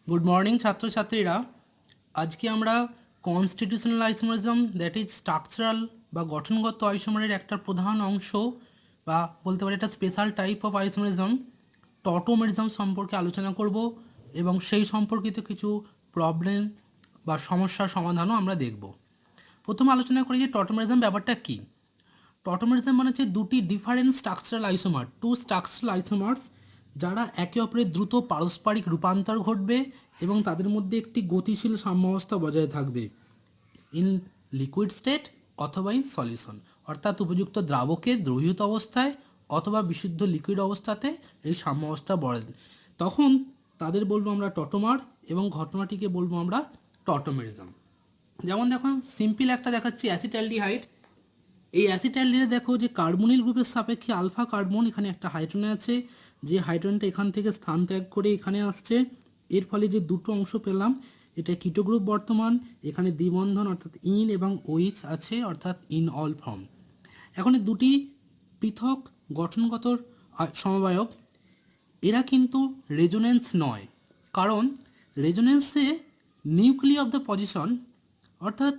Good morning ছাত্রছাত্রীরা। আজকে আমরা constitutional isomerism that is structural বা গঠনগত আইসোমারের একটা প্রধান অংশ বা বলতে পারি একটা স্পেশাল টাইপ অফ আইসোমারিজম টটোমেরিজম সম্পর্কে আলোচনা করব এবং সেই সম্পর্কিত কিছু প্রবলেম বা সমস্যার সমাধানও আমরা দেখব। প্রথমে আলোচনা করি যে টটোমেরিজম ব্যাপারটা কী। টটোমেরিজম মানে হচ্ছে দুটি different structural isomer, two structural isomers, যারা একে অপরের দ্রুত পারস্পরিক রূপান্তর ঘটবে এবং তাদের মধ্যে একটি গতিশীল সাম্যাবস্থা বজায় থাকবে ইন লিকুইড স্টেট অথবা ইন সলিউশন, অর্থাৎ উপযুক্ত দ্রাবকে দ্রবীভূত অবস্থায় অথবা বিশুদ্ধ লিকুইড অবস্থাতে এই সাম্যাবস্থা বজায়, তখন তাদের বলবো আমরা টটোমার এবং ঘটনাটিকে বলবো আমরা টটোমেরিজম। যেমন দেখো সিম্পল একটা দেখাচ্ছি অ্যাসিটালডিহাইড। এই অ্যাসিটালডিহাইডে দেখো যে কার্বনিল গ্রুপের সাপেক্ষে আলফা কার্বন এখানে একটা হাইড্রোজেন আছে, যে হাইড্রোজেনটা এখান থেকে স্থান ত্যাগ করে এখানে আসছে, এর ফলে যে দুটো অংশ পেলাম এটা কিটো গ্রুপ বর্তমান, এখানে দ্বিবন্ধন অর্থাৎ ইন এবং ওইচ আছে অর্থাৎ ইন অল ফর্ম। এখন এই দুটি পৃথক গঠনগত সমবায়ক, এরা কিন্তু রেজোনেন্স নয়, কারণ রেজোনেন্সে নিউক্লিয়ার অফ দ্য পজিশন অর্থাৎ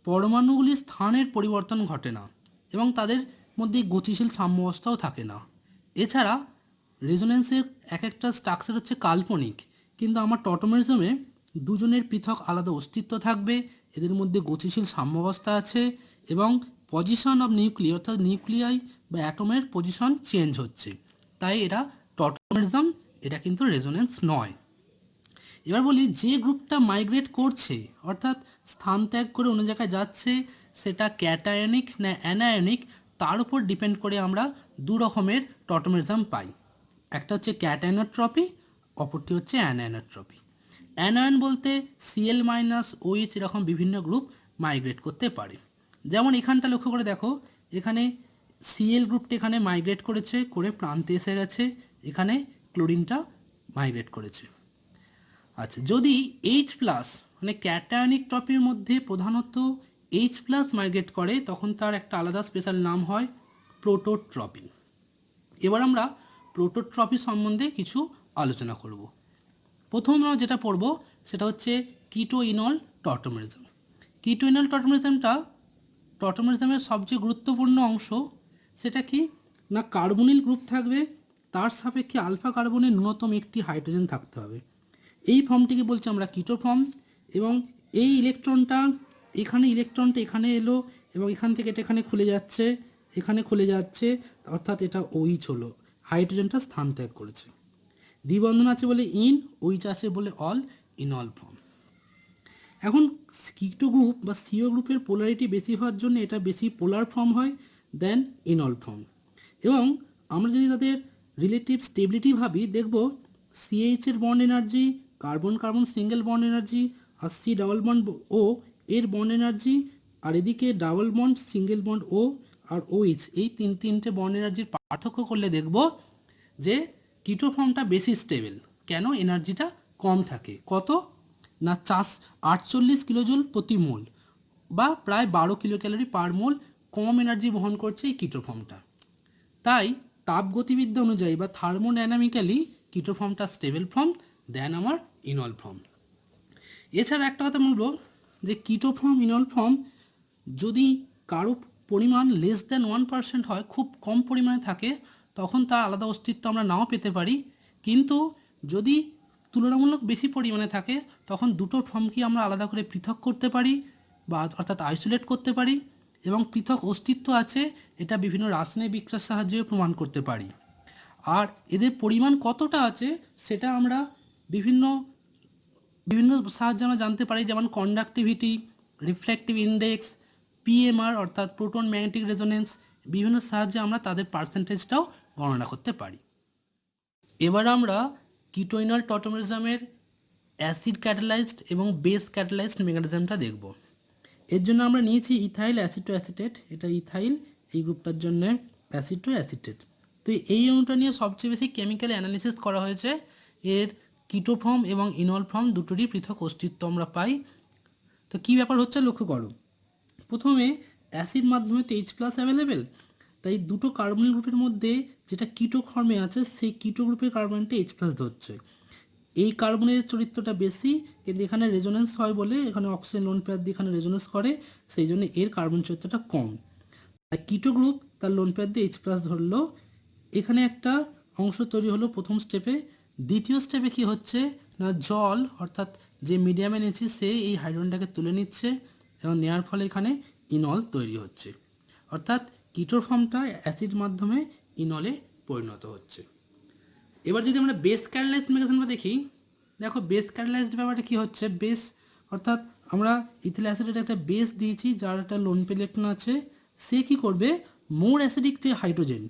পরমাণুগুলির স্থানের পরিবর্তন ঘটে না এবং তাদের মধ্যে গতিশীল সাম্যাবস্থাও থাকে না। এছাড়া রেজোনেন্সের এক একটা স্ট্রাকচার হচ্ছে কাল্পনিক, কিন্তু আমার টটোমেরিজমে দুজনের পৃথক আলাদা অস্তিত্ব থাকবে, এদের মধ্যে গতিশীল সাম্যাবস্থা আছে এবং পজিশন অফ নিউক্লিয়ার অর্থাৎ নিউক্লিয়াই বা অ্যাটমের পজিশন চেঞ্জ হচ্ছে, তাই এরা টটোমেরিজম, এটা কিন্তু রেজোনেন্স নয়। এবার বলি যে গ্রুপটা মাইগ্রেট করছে অর্থাৎ স্থান ত্যাগ করে অন্য জায়গায় যাচ্ছে, সেটা ক্যাটায়নিক না অ্যানায়নিক তার উপর ডিপেন্ড করে আমরা দু রকমের টটোমেরিজম পাই। একটা হচ্ছে ক্যাটায়নোট্রপি, অপরটি হচ্ছে অ্যানায়নোট্রপি। অ্যানায়ন বলতে সিএল মাইনাস ওইচ এরকম বিভিন্ন গ্রুপ মাইগ্রেট করতে পারে। যেমন এখানটা লক্ষ্য করে দেখো, এখানে সিএল গ্রুপটা এখানে মাইগ্রেট করেছে করে প্রান্তে এসে গেছে, এখানে ক্লোরিনটা মাইগ্রেট করেছে। আচ্ছা, যদি এইচ প্লাস মানে ক্যাটায়নিক ট্রপির মধ্যে প্রধানত এইচ প্লাস মাইগ্রেট করে তখন তার একটা আলাদা স্পেশাল নাম হয় প্রোটোট্রপি। এবার আমরা প্রোটোট্রপি সম্বন্ধে কিছু আলোচনা করব। প্রথম আমরা যেটা পড়ব সেটা হচ্ছে কিটোইনল টটোমেরিজম। কিটোইনল টটোমেরিজমের সবচেয়ে গুরুত্বপূর্ণ অংশ সেটা কি না, কার্বনিল গ্রুপ থাকবে, তার সাপেক্ষে আলফা কার্বনের ন্যূনতম একটি হাইড্রোজেন থাকতে হবে। এই ফর্মটিকে বলছি আমরা কিটো ফর্ম, এবং এই ইলেকট্রনটা এখানে এলো এবং এখান থেকে এটা এখানে খুলে যাচ্ছে, এখানে খুলে যাচ্ছে, অর্থাৎ এটা ওইচ হলো, হাইড্রোজেনটা স্থান ত্যাগ করেছে। দ্বিবন্ধন আছে বলে ইন, ওইচ আছে বলে অল, ইন অল ফর্ম। এখন কিটো গ্রুপ বা সিও গ্রুপের পোলারিটি বেশি হওয়ার জন্য এটা বেশি পোলার ফর্ম হয় দেন ইন অল ফর্ম। এবং আমরা যদি তাদের রিলেটিভ স্টেবিলিটি ভাবি, দেখব সিএইচ এর bond energy, carbon carbon single bond energy, আর সি ডাবল বন্ড ও এর বন্ড এনার্জি, আর এদিকে double bond single bond O আর ওইচ, এই তিনটে বন্ড এনার্জির পার্থক্য করলে দেখব যে কিটো ফর্মটা বেশি স্টেবল। কেন? এনার্জিটা কম থাকে, কত না 48 কিলোজুল প্রতি মোল বা প্রায় 12 কিলো ক্যালোরি পার মোল কম এনার্জি বহন করছে এই কিটো ফর্মটা। তাই তাপগতিবিদ্যা অনুযায়ী বা থার্মোডাইনামিক্যালি কিটো ফর্মটা স্টেবল ফর্ম দেন আমার ইনল ফর্ম। এছাড়া একটা কথা বলবো যে কিটো ফর্ম ইনল ফর্ম যদি কারো পরিমাণ লেস দ্যান 1% হয়, খুব কম পরিমাণে থাকে, তখন তার আলাদা অস্তিত্ব আমরা নাও পেতে পারি, কিন্তু যদি তুলনামূলক বেশি পরিমাণে থাকে তখন দুটো ফর্মকে আমরা আলাদা করে পৃথক করতে পারি বা অর্থাৎ আইসোলেট করতে পারি, এবং পৃথক অস্তিত্ব আছে এটা বিভিন্ন রাসায়নিক বিক্রিয়ার সাহায্যে প্রমাণ করতে পারি। আর এদের পরিমাণ কতটা আছে সেটা আমরা বিভিন্ন সাহায্যে আমরা জানতে পারি, যেমন কন্ডাক্টিভিটি, রিফ্লেকটিভ ইন্ডেক্স, পিএমআর অর্থাৎ প্রোটন ম্যাগনেটিক রেজোনেন্স, বিভিন্ন সাহায্যে আমরা তাদের পার্সেন্টেজটাও গণনা করতে পারি। এবার আমরা কিটোইনল টটোমেরিজমের অ্যাসিড ক্যাটালাইজড এবং বেস ক্যাটালাইজড মেকানিজমটা দেখব। এর জন্য আমরা নিয়েছি ইথাইল অ্যাসিড টু অ্যাসিটেট, এটা ইথাইল, এই গ্রুপটার জন্য অ্যাসিড টু অ্যাসিটেট। তো এই অণুটা নিয়ে সবচেয়ে বেশি কেমিক্যাল অ্যানালিসিস করা হয়েছে, এর কিটো ফর্ম এবং ইনল ফর্ম দুটোরই পৃথক অস্তিত্ব আমরা পাই। তো কী ব্যাপার হচ্ছে লক্ষ্য করো, প্রথমে অ্যাসিড মাধ্যমে তো এইচ প্লাস অ্যাভেলেবেল, তাই দুটো কার্বনিল গ্রুপের মধ্যে যেটা কিটো ফর্মে আছে সেই কিটো গ্রুপের কার্বনটা এইচ প্লাস ধরছে। এই কার্বনের চরিত্রটা বেশি, কিন্তু এখানে রেজোনেন্স হয় বলে এখানে অক্সিজেন লোন পেয়ার দিয়ে এখানে রেজোনেন্স করে, সেই জন্য এর কার্বন চরিত্রটা কম। আর কিটো গ্রুপ তার লোন পেয়ার দিয়ে H+ ধরলো, এখানে একটা অংশ তৈরি হলো প্রথম স্টেপে। দ্বিতীয় স্টেপে কি হচ্ছে না, জল অর্থাৎ যে মিডিয়ামে নিচ্ছি সে এই হাইড্রোজেনটাকে তুলে নিচ্ছে এবং নেওয়ার ফলে এখানে ইনল তৈরি হচ্ছে, অর্থাৎ কিটোর ফর্মটা অ্যাসিড মাধ্যমে ইনলে পরিণত হচ্ছে। এবার যদি আমরা বেস ক্যাটালাইজড মেকানিজমটা দেখি, দেখো বেস ক্যাটালাইজড ব্যাপারটা কী হচ্ছে, বেস অর্থাৎ আমরা ইথিল অ্যাসিডের একটা বেস দিয়েছি যার একটা লোন পেয়ার ইলেকট্রন আছে, সে কী করবে, মোর অ্যাসিডিক যে হাইড্রোজেন,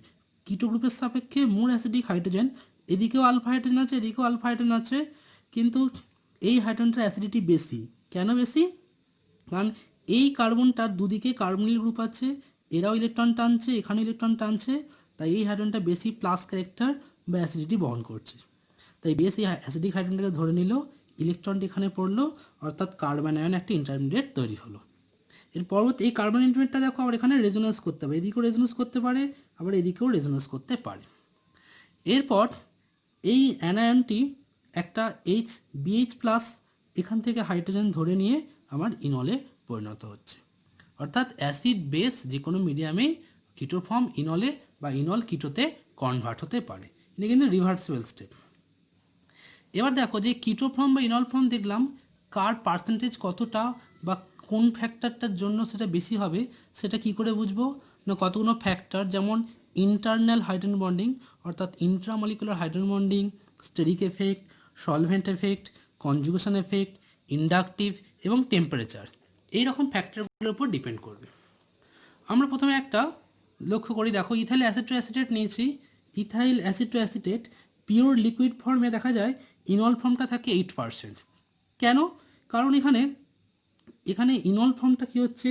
কিটো গ্রুপের সাপেক্ষে মোর অ্যাসিডিক হাইড্রোজেন, এদিকেও আলফা হাইড্রোজেন আছে এদিকেও আলফা হাইড্রোজেন আছে, কিন্তু এই হাইড্রোজেনটার অ্যাসিডিটি বেশি। কেন বেশি? কারণ এই কার্বনটার দুদিকে কার্বনিল গ্রুপ আছে, এরাও ইলেকট্রন টানছে এখানেও ইলেকট্রন টানছে, তাই এই হাইড্রোজেনটা বেশি প্লাস ক্যারেক্টার বা অ্যাসিডিটি বহন করছে। তাই বেশ এই অ্যাসিডিক হাইড্রোজেনটাকে ধরে নিল, ইলেকট্রনটি এখানে পড়লো, অর্থাৎ কার্বন আয়ন একটা ইন্টারমিডিয়েট তৈরি হলো। এর পরবর্তী এই কার্বন ইন্টারমিডিয়েটটা দেখো আবার এখানে রেজোনেন্স করতে পারে, এদিকেও রেজোনেন্স করতে পারে আবার এদিকেও রেজোনেন্স করতে পারে। এরপর এই অ্যানায়নটি একটা BH+ এখান থেকে হাইড্রোজেন ধরে নিয়ে আমার ইনলে পরিণত হচ্ছে, অর্থাৎ অ্যাসিড বেস যে কোনো মিডিয়ামেই কিটো ফর্ম ইনলে বা ইনল কিটোতে কনভার্ট হতে পারে। এটা কিন্তু রিভার্সিবল স্টেপ। এবার দেখো যে কিটো ফর্ম বা ইনল ফর্ম দেখলাম, কার পার্সেন্টেজ কতটা বা কোন ফ্যাক্টরটার জন্য সেটা বেশি হবে সেটা কি করে বুঝবো না, কতগুলো ফ্যাক্টর, যেমন ইন্টারনাল হাইড্রোজেন বন্ডিং অর্থাৎ intramolecular hydrogen bonding, steric effect, solvent effect, conjugation effect, inductive এবং টেম্পারেচার, এই রকম ফ্যাক্টরগুলোর উপর ডিপেন্ড করবে। আমরা প্রথমে একটা লক্ষ্য করি, দেখো ইথাইল অ্যাসিড টু অ্যাসিটেট নিয়েছি, ethyl aceto acetate pure liquid ফর্মে দেখা যায় ইনল ফর্মটা থাকে 8%। কেন? কারণ এখানে ইনল ফর্মটা কী হচ্ছে,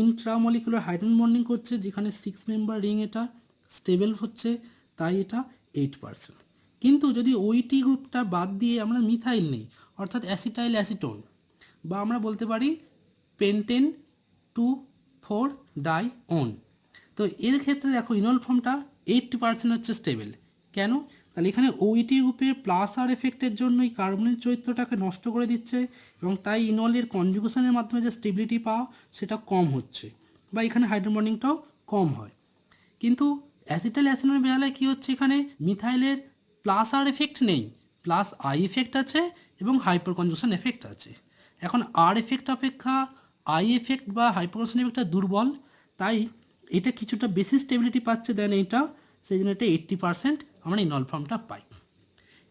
ইন্ট্রামলিকুলার হাইড্রোজেন বন্ডিং করছে, যেখানে 6 মেম্বার রিং এটা স্টেবল হচ্ছে, তাই এটা 8%। কিন্তু যদি ওইটি গ্রুপটা বাদ দিয়ে আমরা মিথাইল নিই অর্থাৎ অ্যাসিটাইল অ্যাসিটোন, বা আমরা বলতে পারি পেন্টেন 2,4 ডাইওন, তো এর ক্ষেত্রে দেখো ইনল ফর্মটা 80% হচ্ছে স্টেবল। কেন? তাহলে এখানে ওইটি গ্রুপের প্লাস আর এফেক্টের জন্য এই কার্বনের চরিত্রটাকে নষ্ট করে দিচ্ছে এবং তাই ইনলের কনজুগেশনের মাধ্যমে যে স্টেবিলিটি পাওয়া সেটা কম হচ্ছে, বা এখানে হাইড্রোজেন বন্ডিংটাও কম হয়। কিন্তু অ্যাসিটাইল অ্যাসিটোনের বেলায় কী হচ্ছে, এখানে মিথাইলের প্লাস আর এফেক্ট নেই, প্লাস আই এফেক্ট আছে এবং হাইপার কনজুগেশন এফেক্ট আছে। এখন আর এফেক্ট অপেক্ষা আই এফেক্ট বা হাইপার কনজুগেশন এফেক্টটা দুর্বল, তাই এটা কিছুটা বেশি স্টেবিলিটি পাচ্ছে দেন এইটা, সেই জন্য এটা 80% আমরা ইনল ফর্মটা পাই।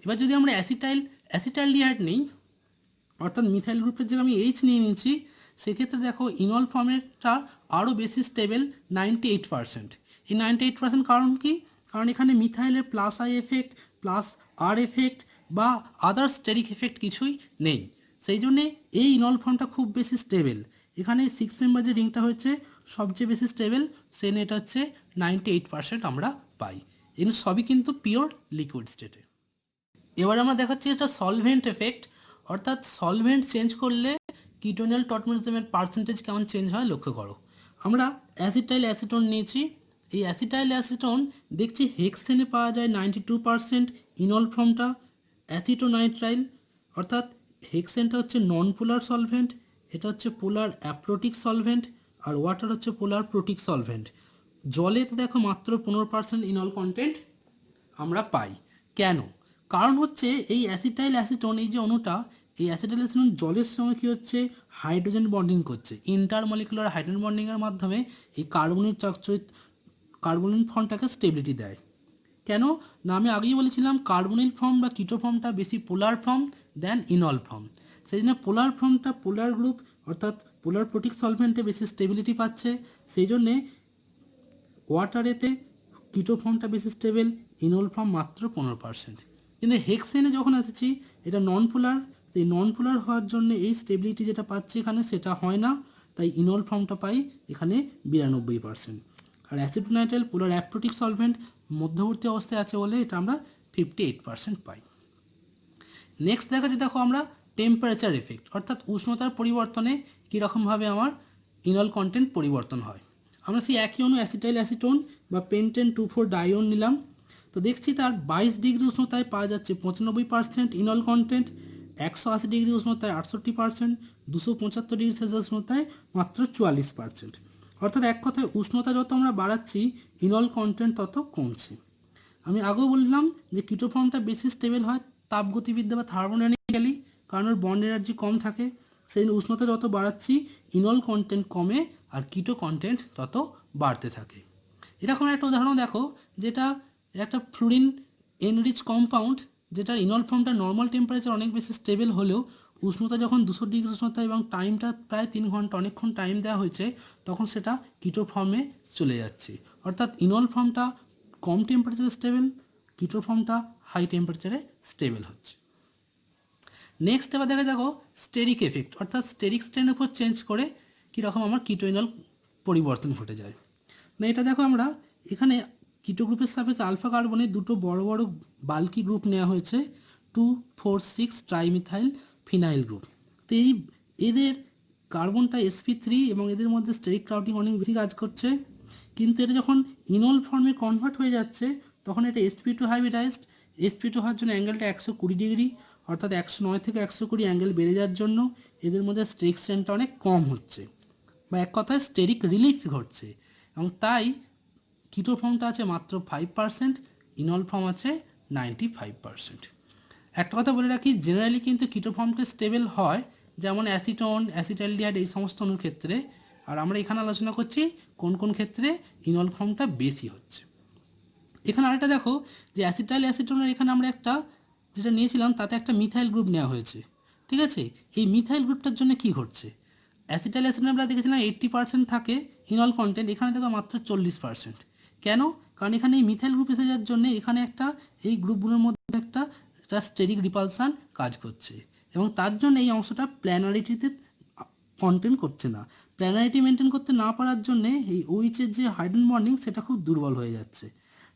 এবার যদি আমরা অ্যাসিটাইলডিহাইড নিই অর্থাৎ মিথাইল গ্রুপের জায়গায় আমি এইচ নিয়ে নিচ্ছি, সেক্ষেত্রে দেখো ইনল ফর্মেরটা আরও বেশি স্টেবল 98%। এই 98% কারণ কি? কারণ এখানে মিথাইলের plus I effect plus R effect বা আদার স্টেরিক এফেক্ট কিছুই নেই, সেই জন্যে এই ইনল ফর্মটা খুব বেশি স্টেবল। এখানে 6 মেম্বার যে রিংটা হচ্ছে সবচেয়ে বেশি স্টেবল, সেন এটা হচ্ছে 98% আমরা পাই। এগুলো সবই কিন্তু পিওর লিকুইড স্টেটে। এবার আমরা দেখাচ্ছি এটা সলভেন্ট এফেক্ট, অর্থাৎ সলভেন্ট চেঞ্জ করলে কিটোনিয়াল টটমেরিজমের পার্সেন্টেজ কেমন চেঞ্জ হয় লক্ষ্য করো। আমরা অ্যাসিটাইল অ্যাসিটোন নিয়েছি, এই অ্যাসিটাইল অ্যাসিটোন দেখছি হেক্সেনে পাওয়া যায় 92% ইনল ফর্মটা, অ্যাসিটোনাইট্রাইল অর্থাৎ হেক্সেনটা হচ্ছে নন পোলার সলভেন্ট, এটা হচ্ছে পোলার অ্যাপ্রোটিক সলভেন্ট, আর ওয়াটার হচ্ছে পোলার প্রোটিক সলভেন্ট। জলেতে দেখো মাত্র 15% ইনল কন্টেন্ট আমরা পাই। কেন? কারণ হচ্ছে এই অ্যাসিটাইল অ্যাসিটোন এই যে অণুটা, এই অ্যাসিটাইল অ্যাসিটোন জলের সঙ্গে কী হচ্ছে, হাইড্রোজেন বন্ডিং করছে, ইন্টারমলিকুলার হাইড্রোজেন বন্ডিংয়ের মাধ্যমে এই কার্বনিল ফর্মটাকে স্টেবিলিটি দেয়। কেন না, আমি আগেই বলেছিলাম কার্বনিল ফর্ম বা কিটো ফর্মটা বেশি পোলার ফর্ম দেন ইনল ফর্ম, সেই জন্য পোলার ফর্মটা পোলার গ্রুপ অর্থাৎ পোলার প্রোটিক সলভেন্টে বেশি স্টেবিলিটি পাচ্ছে, সেই জন্যে ওয়াটারেতে কিটো ফর্মটা বেশি স্টেবল, ইনল ফর্ম মাত্র 15%। কিন্তু হেক্সেনে যখন আসছি এটা নন পোলার, সেই নন পোলার হওয়ার জন্য এই স্টেবিলিটি যেটা পাচ্ছি এখানে সেটা হয় না, তাই ইনল ফর্মটা পাই এখানে 92%। আর অ্যাসিটোনাইট্রাইল পোলার অ্যাপ্রোটিক সলভেন্ট মধ্যবর্তী অবস্থায় আছে বলে এটা আমরা 58% পাই। নেক্সট দেখাচ্ছি, দেখো আমরা টেম্পারেচার এফেক্ট অর্থাৎ উষ্ণতার পরিবর্তনে কীরকমভাবে আমার ইনল কন্টেন্ট পরিবর্তন হয়। আমরা সেই একই অণু অ্যাসিটাইল অ্যাসিটোন বা পেন্টেন 2,4 ডাইওন নিলাম, তো দেখছি তার 22 ডিগ্রি উষ্ণতায় পাওয়া যাচ্ছে 95% ইনল কন্টেন্ট, 180 ডিগ্রি উষ্ণতায় 68%, 275 ডিগ্রি সেলসিয়াস উষ্ণতায় মাত্র 44%। অর্থাৎ এক কথায় উষ্ণতা যত আমরা বাড়াচ্ছি ইনল কন্টেন্ট তত কমছে। আমি আগেও বললাম যে কিটো ফর্মটা বেশি স্টেবল হয় তাপগতিবিদ্যা বা থার্মোডাইনামিক্যালি, কারণ ওর বন্ড এনার্জি কম থাকে। সেই উষ্ণতা যত বাড়াচ্ছি ইনল কন্টেন্ট কমে আর কিটো কন্টেন্ট তত বাড়তে থাকে। এরকম একটা উদাহরণ দেখো, যেটা একটা ফ্লুরিন এনরিচ কম্পাউন্ড, যেটার ইনল ফর্মটা নর্মাল টেম্পারেচার অনেক বেশি স্টেবল হলেও উষ্ণতা যখন 200 ডিগ্রি উষ্ণতা এবং টাইমটা প্রায় 3 ঘন্টা, অনেকক্ষণ টাইম দেওয়া হয়েছে, তখন সেটা কিটো ফর্মে চলে যাচ্ছে। অর্থাৎ ইনল ফর্মটা কম টেম্পারেচারে স্টেবল, কিটো ফর্মটা হাই টেম্পারেচারে স্টেবল হচ্ছে। নেক্সট এবার দেখো স্টেরিক এফেক্ট, অর্থাৎ স্টেরিক স্ট্রেনের উপর চেঞ্জ করে কীরকম আমার কিটো ইনল পরিবর্তন ঘটে যায়। না এটা দেখো আমরা এখানে কিটো গ্রুপের সাপেক্ষে আলফা কার্বনে দুটো বড় বড় বাল্কি গ্রুপ নেওয়া হয়েছে, 2,4,6 ট্রাইমিথাইল ফিনাইল গ্রুপ। তো এদের কার্বনটা sp3 এবং এদের মধ্যে স্টেরিক ক্রাউডিং অনেক বেশি কাজ করছে, কিন্তু এটা যখন ইনল ফর্মে কনভার্ট হয়ে যাচ্ছে তখন এটা sp2 হাইব্রিডাইজড। sp2 হওয়ার জন্য অ্যাঙ্গেলটা 120 ডিগ্রি, অর্থাৎ 109 থেকে 120 অ্যাঙ্গেল বেড়ে যাওয়ার জন্য এদের মধ্যে স্টেরিক স্ট্রেনটা অনেক কম হচ্ছে, বা এক কথায় স্টেরিক রিলিফ ঘটছে, এবং তাই কিটো ফর্মটা আছে মাত্র 5%, ইনল ফর্ম আছে 95%। একটা কথা বলে রাখি, জেনারেলি কিন্তু কিটো ফর্মটা স্টেবল হয় যেমন অ্যাসিটোন, অ্যাসিটালডিহাইড এই সমস্ত অণুর ক্ষেত্রে, আর আমরা এখানে আলোচনা করছি কোন কোন ক্ষেত্রে ইনল ফর্মটা বেশি হচ্ছে। এখানে আরেকটা দেখো যে অ্যাসিটাইল অ্যাসিটোনের এখানে আমরা একটা যেটা নিয়েছিলাম তাতে একটা মিথাইল গ্রুপ নেওয়া হয়েছে, ঠিক আছে। এই মিথাইল গ্রুপটার জন্য কি ঘটছে, অ্যাসিটাইল অ্যাসিটোনে আমরা দেখেছিলাম 80% থাকে ইনল কন্টেন্ট, এখানে দেখো মাত্র 40%। কেন? কারণ এখানে এই মিথাইল গ্রুপ এসে যাওয়ার জন্য এখানে একটা এই গ্রুপগুলোর মধ্যে একটা স্টেরিক রিপালসান কাজ করছে, এবং তার জন্য এই অংশটা প্ল্যানারিটিতে কন্টেন্ট করছে না। প্ল্যানারিটি মেনটেন করতে না পারার জন্যে এই ওইচের যে হাইড্রোজেন বন্ডিং সেটা খুব দুর্বল হয়ে যাচ্ছে,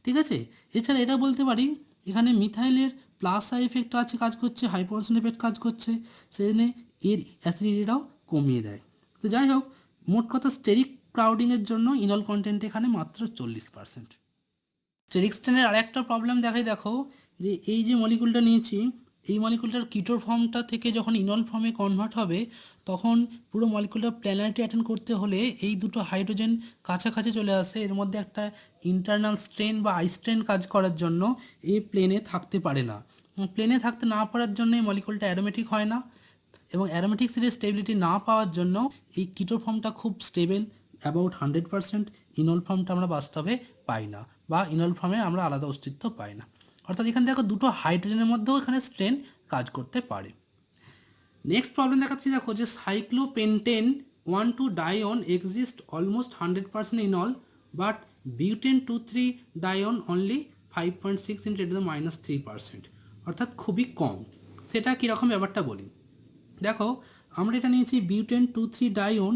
ঠিক আছে। এছাড়া এটা বলতে পারি এখানে মিথাইলের প্লাস আই এফেক্ট আছে কাজ করছে, হাইপোটেনশন এফেক্ট কাজ করছে, সেজন্য এর অ্যাসিডিটিটাও কমিয়ে দেয়। তো যাই হোক, মোট কথা স্টেরিক ক্রাউডিংয়ের জন্য ইনল কন্টেন্ট এখানে মাত্র 40%। স্টেরিক স্ট্রেনের আরেকটা প্রবলেম দেখাই, দেখো যে এই যে মলিকুলটা নিয়েছি এই মলিকুলটার কিটোর ফর্মটা থেকে যখন ইনল ফর্মে কনভার্ট হবে তখন পুরো মলিকুলটা প্ল্যানারিটি অ্যাটেন্ড করতে হলে এই দুটো হাইড্রোজেন কাছাকাছি চলে আসে, এর মধ্যে একটা ইন্টারনাল স্ট্রেন বা আই স্ট্রেন কাজ করার জন্য এই প্লেনে থাকতে পারে না। প্লেনে থাকতে না পারার জন্য এই মলিকুলটা অ্যারোমেটিক হয় না, এবং অ্যারোমেটিক সিরিজ স্টেবিলিটি না পাওয়ার জন্য এই কিটো ফর্মটা খুব স্টেবল অ্যাবাউট 100%, ইনল ফর্মটা আমরা বাস্তবে পাই না, বা ইনল ফর্মে আমরা আলাদা অস্তিত্ব পাই না। অর্থাৎ এখানে দেখো দুটো হাইড্রোজেনের মধ্যেও এখানে স্ট্রেন কাজ করতে পারে। নেক্সট প্রবলেম দেখাচ্ছি, দেখো যে cyclopentane 1,2 dione exist almost 100% enol, but butane 2,3 dione only 5.6 × 10⁻³ অর্থাৎ খুবই কম। সেটা কীরকম ব্যাপারটা বলি, দেখো আমরা এটা নিয়েছি বিউটেন 2,3 ডাইন,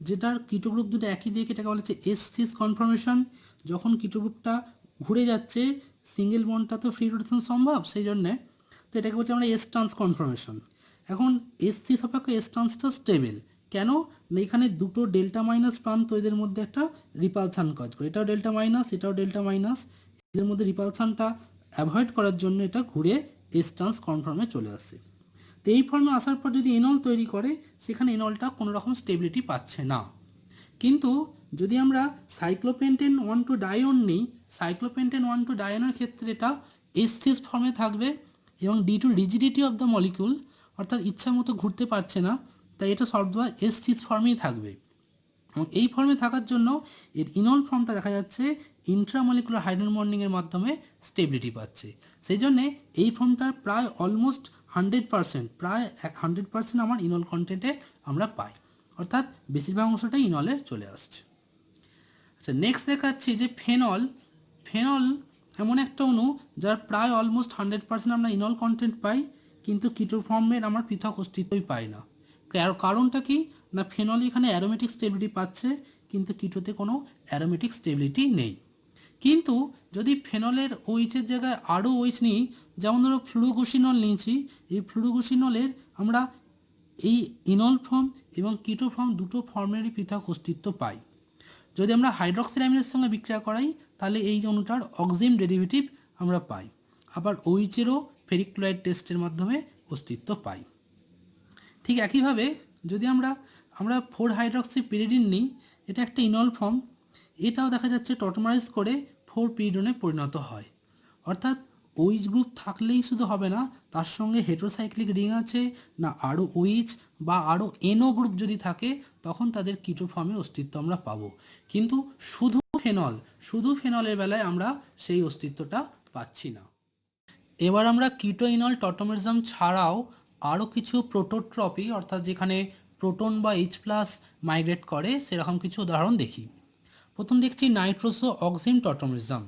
যেটার কিটো গ্রুপ দুটো একই দিকে, এটাকে বলা হচ্ছে S6 কনফর্মেশন। যখন কিটো গ্রুপটা ঘুরে যাচ্ছে সিঙ্গেল বন্ডটা তো ফ্রি রোটেশন সম্ভব, সেই জন্যে তো এটাকে বলছি আমরা S ট্রান্স কনফর্মেশন। এখন S3 সাপেক্ষে S ট্রান্সটা স্টেবল, কেন না এখানে দুটো ডেল্টা মাইনাস প্রান্ত এদের মধ্যে একটা রিপালসান কাজ করে, এটাও ডেল্টা মাইনাস এটাও ডেল্টা মাইনাস, এদের মধ্যে রিপালসানটা অ্যাভয়েড করার জন্য এটা ঘুরে S ট্রান্স কনফর্মে চলে আসে। তো এই ফর্মে আসার পর যদি ইনল তৈরি করে সেখানে ইনলটা কোনো রকম স্টেবিলিটি পাচ্ছে না। কিন্তু যদি আমরা সাইক্লোপেন্টেন 1,2 ডাইন নিই, সাইক্লোপেন্টেন 1,2 ডাইনের ক্ষেত্রে এটা S6 ফর্মে থাকবে, এবং due to rigidity of the molecule অর্থাৎ ইচ্ছা মতো ঘুরতে পারছে না, তাই এটা সর্বদা S6 ফর্মেই থাকবে। এবং এই ফর্মে থাকার জন্য এর ইনল ফর্মটা দেখা যাচ্ছে ইন্ট্রামলিকুলার হাইড্রোজেন বন্ডিংয়ের মাধ্যমে স্টেবিলিটি পাচ্ছে। সেই জন্যে এই ফর্মটার প্রায় অলমোস্ট 100%, প্রায় 100% আমার ইনল কন্টেন্টে আমরা পাই, অর্থাৎ বেশিরভাগ অংশটাই ইনলে চলে আসছে। আচ্ছা, নেক্সট দেখাচ্ছি যে ফেনল। ফেনল এমন একটা অণু যার প্রায় অলমোস্ট 100% আমরা ইনল কন্টেন্ট পাই, কিন্তু কিটো ফর্মের আমরা পৃথক অস্তিত্বই পাই না। কারণটা কি না, ফেনল এখানে অ্যারোমেটিক স্টেবিলিটি পাচ্ছে কিন্তু কিটোতে কোনো অ্যারোমেটিক স্টেবিলিটি নেই। কিন্তু যদি ফেনলের ওইচের জায়গায় আরও ওইচ নিই, যেমন ধরো ফ্লুরোগুশিনল নিয়েছি, এই ফ্লুরোগুশিনলের আমরা এই ইনল ফর্ম এবং কিটো ফর্ম দুটো ফর্মেরই পৃথক অস্তিত্ব পাই। যদি আমরা হাইড্রক্সিল অ্যামিনের সঙ্গে বিক্রিয়া করাই তাহলে এই অণুটার অক্সিম ডেরিভেটিভ আমরা পাই। আবার ওইচেরও ফেরিক ক্লোরাইড টেস্টের মাধ্যমে অস্তিত্ব পাই। ঠিক একইভাবে যদি আমরা 4 হাইড্রক্সি পিরিডিন নিই, এটা একটা ইনল ফর্ম, এটাও দেখা যাচ্ছে টটোমারাইজ করে 4 পিরিডনে পরিণত হয়। অর্থাৎ ওইচ গ্রুপ থাকলেই শুধু হবে না, তার সঙ্গে হেটেরোসাইক্লিক রিং আছে না আরও ওইচ বা আরও এনও গ্রুপ যদি থাকে তখন তাদের কিটো ফর্মের অস্তিত্ব আমরা পাবো। কিন্তু শুধু ফেনলের বেলায় আমরা সেই অস্তিত্বটা পাচ্ছি না। এবার আমরা কিটো ইনল টটোমেরিজম ছাড়াও আরও কিছু প্রোটোট্রপি অর্থাৎ যেখানে প্রোটন বা H+ মাইগ্রেট করে সেরকম কিছু উদাহরণ দেখি। প্রথম দেখছি নাইট্রোসো অক্সিম টটোমেরিজম,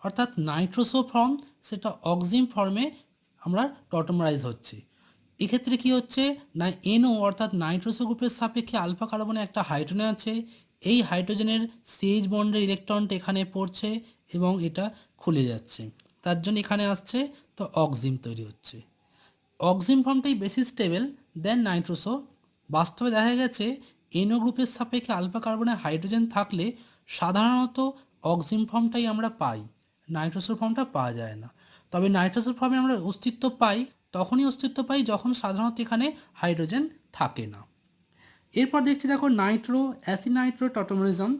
অর্থাৎ নাইট্রোসো ফর্ম সেটা অক্সিম ফর্মে আমরা টটোমারাইজ হচ্ছে। এক্ষেত্রে কি হচ্ছে না এনও অর্থাৎ নাইট্রোসো গ্রুপের সাপেক্ষে আলফা কার্বনে একটা হাইড্রোজেন আছে, এই হাইড্রোজেনের CH বন্ডের ইলেকট্রনটা এখানে পড়ছে এবং এটা খুলে যাচ্ছে, তার জন্য এখানে আসছে, তো অক্সিম তৈরি হচ্ছে। অক্সিম ফর্মটাই বেশি স্টেবল দেন নাইট্রোসো। বাস্তবে দেখা গেছে এনও গ্রুপের সাপেক্ষে আলফা কার্বনে হাইড্রোজেন থাকলে সাধারণত অক্সিম ফর্মটাই আমরা পাই, নাইট্রোসোর ফর্মটা পাওয়া যায় না। তবে নাইট্রোসোর ফর্মে আমরা তখনই অস্তিত্ব পাই যখন সাধারণত এখানে হাইড্রোজেন থাকে না। এরপর দেখছি দেখো অ্যাসিনাইট্রো টটোমেরিজম।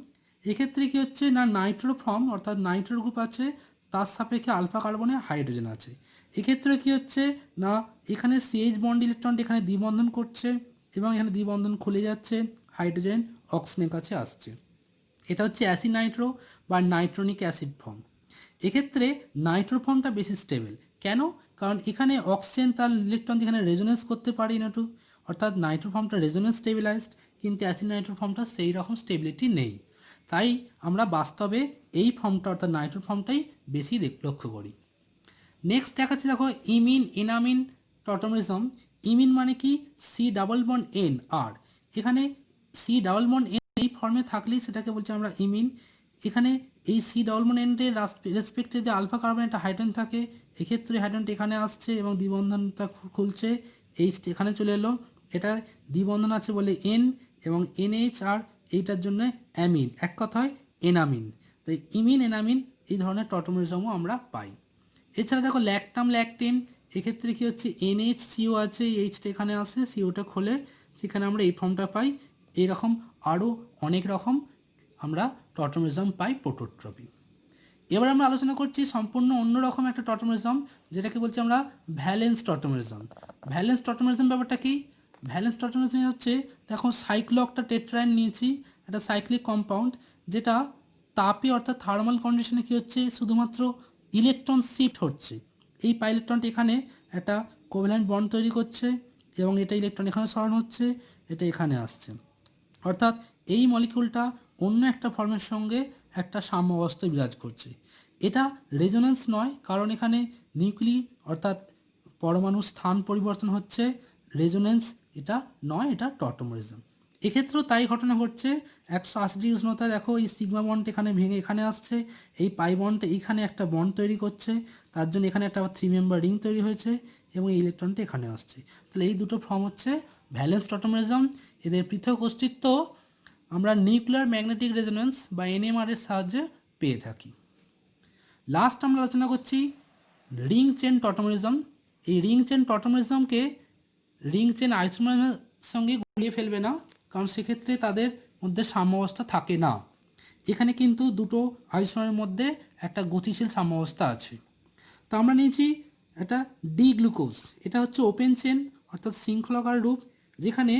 এক্ষেত্রে কী হচ্ছে না নাইট্রো ফর্ম অর্থাৎ নাইট্রো গ্রুপ আছে, তার সাপেক্ষে আলফা কার্বনে হাইড্রোজেন আছে। এক্ষেত্রে কী হচ্ছে না এখানে CH বন্ড ইলেকট্রনটি এখানে দ্বিবন্ধন করছে এবং এখানে দ্বিবন্ধন খুলে যাচ্ছে, হাইড্রোজেন অক্সিজেনের কাছে আসছে। এটা হচ্ছে অ্যাসিনাইট্রো বা নাইট্রোনিক অ্যাসিড ফর্ম। এক্ষেত্রে নাইট্রো ফর্মটা বেশি স্টেবল। কেন? কারণ এখানে অক্সিজেন তার ইলেকট্রন এখানে রেজোনেন্স করতে পারে না, অর্থাৎ নাইট্রো ফর্মটা রেজোনেন্স স্টেবিলাইজড, কিন্তু অ্যাসিড নাইট্রো ফর্মটা সেই রকম স্টেবিলিটি নেই। তাই আমরা বাস্তবে এই ফর্মটা অর্থাৎ নাইট্রো ফর্মটাই বেশি লক্ষ্য করি। নেক্সট দেখাচ্ছি দেখো ইমিন এনামিন টটোমেরিজম। ইমিন মানে কি C⋯N⁴। এখানে C⋯N এই ফর্মে থাকলেই সেটাকে বলছি আমরা ইমিন। এখানে এই C⋯N এর রেসপেক্টে যদি আলফা কার্বন একটা হাইড্রোজেন থাকে, এক্ষেত্রে হাইড্রোজেনটা এখানে আসছে এবং দ্বিবন্ধনটা খুলছে, এইচটা এখানে চলে এলো, এটা দ্বিবন্ধন আছে বলে N এবং NH আর এইটার জন্য অ্যামিন, এক কথায় এনামিন। তাই ইমিন এনামিন এই ধরনের টটোমেরিজমও আমরা পাই। এছাড়া দেখো ল্যাকটিম, এক্ষেত্রে কি হচ্ছে NHCO আছে, এইচটা এখানে আসে, সিওটা খোলে, সেখানে আমরা এই ফর্মটা পাই। এইরকম আরও অনেক রকম আমরা টটোমেরিজম পাই প্রোটোট্রপি। এবার আমরা আলোচনা করছি সম্পূর্ণ অন্যরকম একটা টটোমেরিজম, যেটাকে বলছি আমরা ভ্যালেন্স টটোমেরিজম। ভ্যালেন্স টটোমেরিজম ব্যাপারটা কি? ভ্যালেন্স টটোমেরিজম হচ্ছে দেখো সাইক্লোঅক্টা টেট্রায়ন নিয়েছি, একটা সাইক্লিক কম্পাউন্ড, যেটা তাপে অর্থাৎ থার্মাল কন্ডিশনে কী হচ্ছে শুধুমাত্র ইলেকট্রন শিফট হচ্ছে। এই পাই ইলেকট্রনটা এখানে একটা কোভ্যালেন্ট বন্ড তৈরি করছে এবং এটা ইলেকট্রন এখানে সরানো হচ্ছে, এটা এখানে আসছে। অর্থাৎ এই মলিকিউলটা অন্য একটা ফর্মের সঙ্গে একটা সাম্য অবস্থায় বিরাজ করছে। এটা রেজোনেন্স নয়, কারণ এখানে নিউক্লি অর্থাৎ পরমাণুর স্থান পরিবর্তন হচ্ছে, রেজোনেন্স এটা নয়, এটা টটোমেরিজম। এক্ষেত্রেও তাই ঘটনা ঘটছে। 180 ডিগ্রি উষ্ণতায় দেখো এই সিগমা বন্ড এখানে ভেঙে এখানে আসছে, এই পাই বন্ডটা এখানে একটা বন্ড তৈরি করছে, তার জন্য এখানে একটা 3 মেম্বার রিং তৈরি হয়েছে এবং এই ইলেকট্রনটা এখানে আসছে। তাহলে এই দুটো ফর্ম হচ্ছে ভ্যালেন্স টটোমেরিজম। এদের পৃথক অস্তিত্ব আমরা নিউক্লিয়ার ম্যাগনেটিক রেজোনেন্স বা NMR এর সাহায্যে পেয়ে থাকি। লাস্ট আমরা আলোচনা করছি রিং চেন টটোমেরিজম। এই রিং চেন টটোমেরিজমকে রিং চেন আইসোমারের সঙ্গে গুলিয়ে ফেলবে না, কারণ সেক্ষেত্রে তাদের মধ্যে সাম্যাবস্থা থাকে না। এখানে কিন্তু দুটো আইসোমারের মধ্যে একটা গতিশীল সাম্যাবস্থা আছে। তো আমরা নিয়েছি এটা ডি গ্লুকোজ, এটা হচ্ছে ওপেন চেন অর্থাৎ শৃঙ্খলাকার রূপ, যেখানে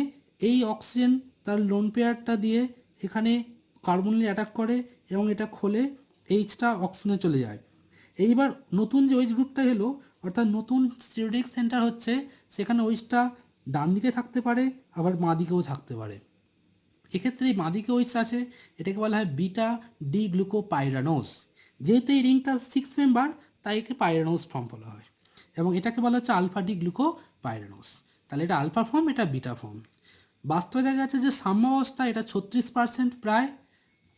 এই অক্সিজেন তার লোন পেয়ারটা দিয়ে এখানে কার্বনিল অ্যাটাক করে এবং এটা খোলে, এইচটা অক্সিজেনে চলে যায়। এইবার নতুন যে ওইচ গ্রুপটা এলো অর্থাৎ নতুন স্টিরিওডিক সেন্টার হচ্ছে, সেখানে ওইচটা ডান দিকে থাকতে পারে আবার বাঁ দিকেও থাকতে পারে। এক্ষেত্রে এই বাঁ দিকে ওইচ আছে, এটাকে বলা হয় বিটা ডি গ্লুকোপাইরানোজ। যেহেতু এই রিংটা 6 মেম্বার তাই একে পাইরানোজ ফর্ম বলা হয় এবং এটাকে বলা হচ্ছে আলফা ডি গ্লুকোপাইরানোজ। তাহলে এটা আলফা ফর্ম, এটা বিটা ফর্ম। বাস্তবে দেখা যাচ্ছে যে সাম্যাবস্থা এটা 36% প্রায়,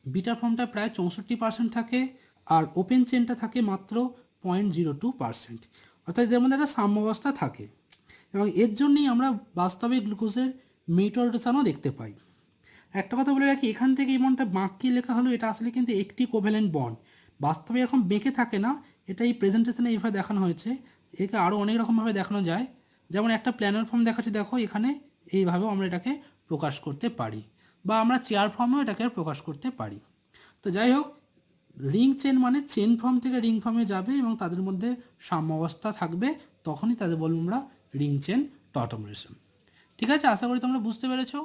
বিটা ফর্মটা প্রায় 64% থাকে আর ওপেন চেনটা থাকে মাত্র 0.02%, অর্থাৎ এদের মধ্যে একটা সাম্যাবস্থা থাকে এবং এর জন্যই আমরা বাস্তবে গ্লুকোজের মিউটাল রোটেশনও দেখতে পাই। একটা কথা বলে রাখি, এখান থেকে এই বন্ডটা বাঁকিয়ে লেখা হলো, এটা আসলে কিন্তু একটি কোভ্যালেন্ট বন্ড, বাস্তবে এরকম বেঁকে থাকে না, এটা এই প্রেজেন্টেশনে এইভাবে দেখানো হয়েছে। একে আরও অনেক রকমভাবে দেখানো যায়, যেমন একটা প্ল্যানার ফর্ম দেখাচ্ছি দেখো, এখানে এইভাবেও আমরা এটাকে প্রকাশ করতে পারি, বা আমরা চেয়ার ফর্মেও এটাকে প্রকাশ করতে পারি। তো যাই হোক, রিং চেন মানে চেন ফর্ম থেকে রিং ফর্মে যাবে এবং তাদের মধ্যে সাম্যাবস্থা থাকবে, তখনই তাদের বলবো আমরা রিং চেন টটোমারেশন। ঠিক আছে, আশা করি তোমরা বুঝতে পেরেছো।